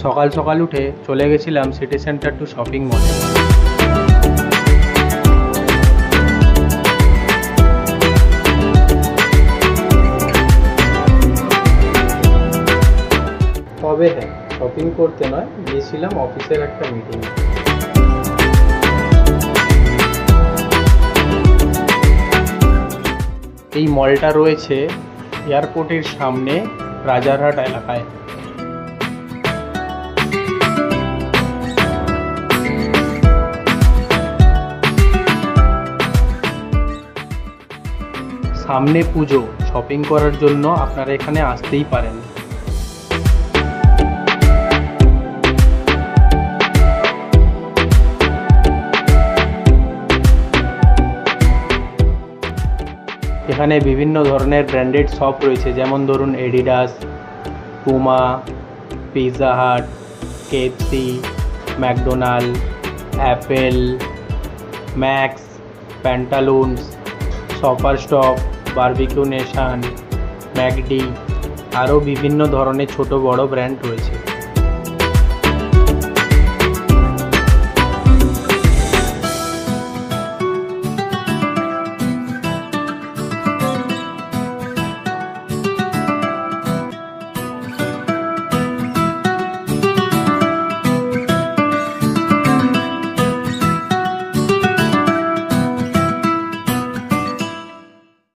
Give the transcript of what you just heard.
সকাল সকাল উঠে চলে গেছিলাম সিটি সেন্টার টু শপিং মলে। তবে হ্যাঁ, শপিং করতে নয়, গিয়েছিলাম অফিসের একটা মিটিং। এই মলটা রয়েছে এয়ারপোর্টের সামনে রাজারহাট এলাকায়। সামনে পুজো, শপিং করার জন্য আপনারা এখানে আসতেই পারেন। এখানে বিভিন্ন ধরনের ব্র্যান্ডেড শপ রয়েছে, যেমন ধরুন Adidas, Puma, Pizza Hut, KFC, McDonald, Apple, Max, Pantaloons, Shoppers Stop, Barbeque Nation, McD, আরও বিভিন্ন ধরনের ছোট বড় ব্র্যান্ড রয়েছে।